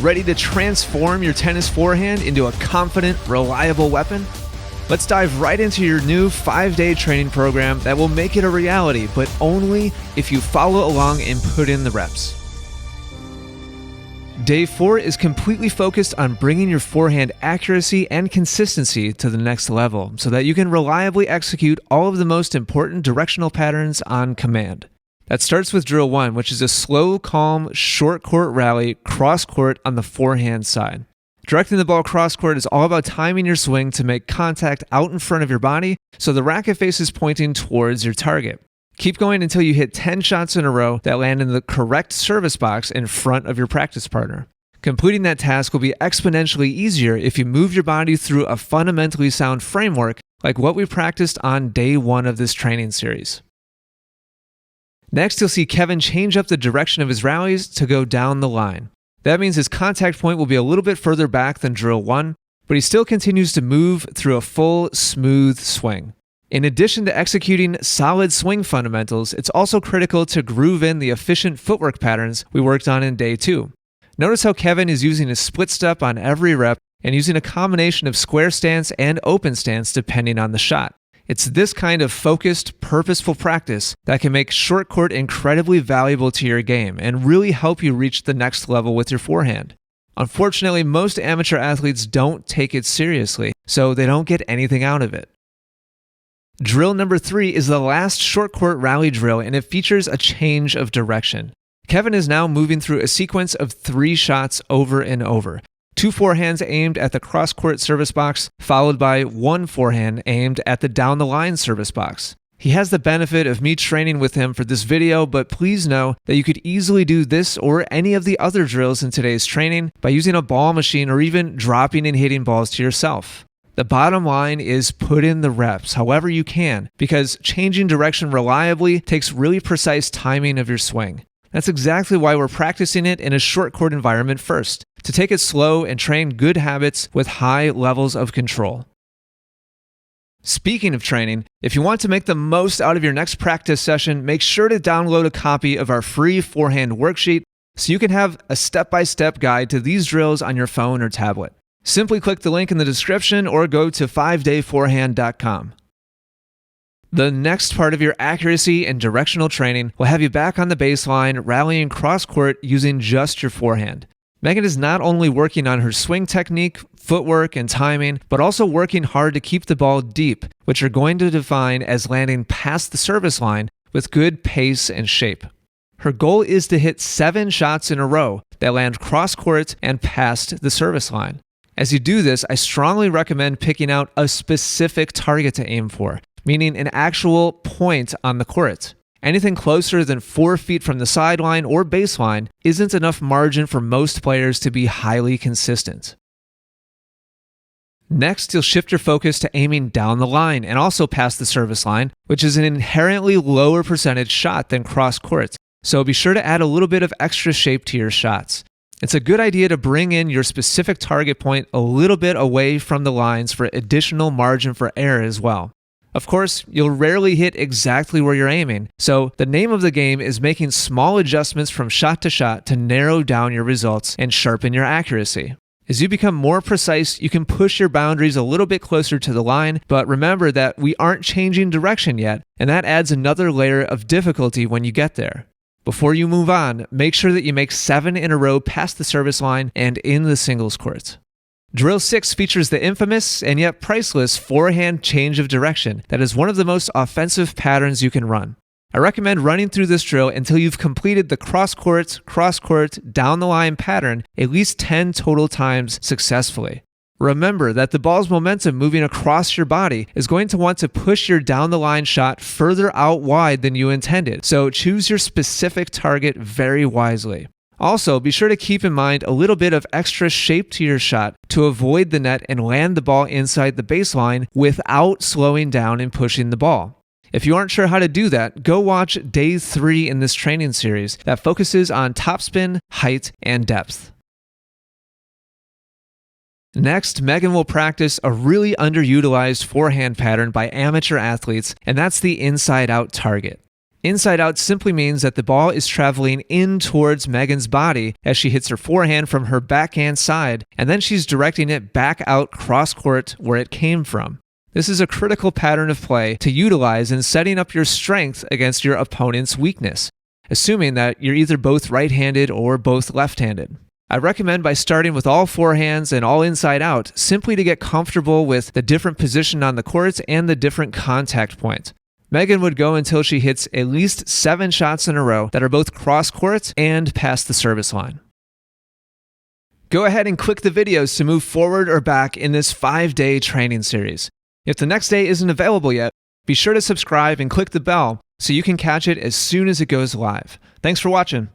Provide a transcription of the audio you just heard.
Ready to transform your tennis forehand into a confident, reliable weapon? Let's dive right into your new 5-day training program that will make it a reality, but only if you follow along and put in the reps. Day 4 is completely focused on bringing your forehand accuracy and consistency to the next level so that you can reliably execute all of the most important directional patterns on command. That starts with drill 1, which is a slow, calm, short court rally cross court on the forehand side. Directing the ball cross court is all about timing your swing to make contact out in front of your body so the racket face is pointing towards your target. Keep going until you hit 10 shots in a row that land in the correct service box in front of your practice partner. Completing that task will be exponentially easier if you move your body through a fundamentally sound framework like what we practiced on day 1 of this training series. Next, you'll see Kevin change up the direction of his rallies to go down the line. That means his contact point will be a little bit further back than drill 1, but he still continues to move through a full, smooth swing. In addition to executing solid swing fundamentals, it's also critical to groove in the efficient footwork patterns we worked on in day 2. Notice how Kevin is using a split step on every rep and using a combination of square stance and open stance depending on the shot. It's this kind of focused, purposeful practice that can make short court incredibly valuable to your game and really help you reach the next level with your forehand. Unfortunately, most amateur athletes don't take it seriously, so they don't get anything out of it. Drill number 3 is the last short court rally drill, and it features a change of direction. Kevin is now moving through a sequence of 3 shots over and over. 2 forehands aimed at the cross-court service box, followed by 1 forehand aimed at the down-the-line service box. He has the benefit of me training with him for this video, but please know that you could easily do this or any of the other drills in today's training by using a ball machine or even dropping and hitting balls to yourself. The bottom line is put in the reps however you can, because changing direction reliably takes really precise timing of your swing. That's exactly why we're practicing it in a short court environment first, to take it slow and train good habits with high levels of control. Speaking of training, if you want to make the most out of your next practice session, make sure to download a copy of our free forehand worksheet so you can have a step-by-step guide to these drills on your phone or tablet. Simply click the link in the description or go to 5dayforehand.com. The next part of your accuracy and directional training will have you back on the baseline, rallying cross-court using just your forehand. Megan is not only working on her swing technique, footwork, and timing, but also working hard to keep the ball deep, which you're going to define as landing past the service line with good pace and shape. Her goal is to hit 7 shots in a row that land cross-court and past the service line. As you do this, I strongly recommend picking out a specific target to aim for, meaning an actual point on the court. Anything closer than 4 feet from the sideline or baseline isn't enough margin for most players to be highly consistent. Next, you'll shift your focus to aiming down the line and also past the service line, which is an inherently lower percentage shot than cross court, so be sure to add a little bit of extra shape to your shots. It's a good idea to bring in your specific target point a little bit away from the lines for additional margin for error as well. Of course, you'll rarely hit exactly where you're aiming, so the name of the game is making small adjustments from shot to narrow down your results and sharpen your accuracy. As you become more precise, you can push your boundaries a little bit closer to the line, but remember that we aren't changing direction yet, and that adds another layer of difficulty when you get there. Before you move on, make sure that you make 7 in a row past the service line and in the singles court. Drill 6 features the infamous and yet priceless forehand change of direction that is one of the most offensive patterns you can run. I recommend running through this drill until you've completed the cross-court, down-the-line pattern at least 10 total times successfully. Remember that the ball's momentum moving across your body is going to want to push your down-the-line shot further out wide than you intended, so choose your specific target very wisely. Also, be sure to keep in mind a little bit of extra shape to your shot to avoid the net and land the ball inside the baseline without slowing down and pushing the ball. If you aren't sure how to do that, go watch day 3 in this training series that focuses on topspin, height, and depth. Next, Megan will practice a really underutilized forehand pattern by amateur athletes, and that's the inside-out target. Inside out simply means that the ball is traveling in towards Megan's body as she hits her forehand from her backhand side, and then she's directing it back out cross court where it came from. This is a critical pattern of play to utilize in setting up your strength against your opponent's weakness, assuming that you're either both right-handed or both left-handed. I recommend by starting with all forehands and all inside out, simply to get comfortable with the different position on the court and the different contact points. Megan would go until she hits at least 7 shots in a row that are both cross court and past the service line. Go ahead and click the videos to move forward or back in this 5-day training series. If the next day isn't available yet, be sure to subscribe and click the bell so you can catch it as soon as it goes live. Thanks for watching.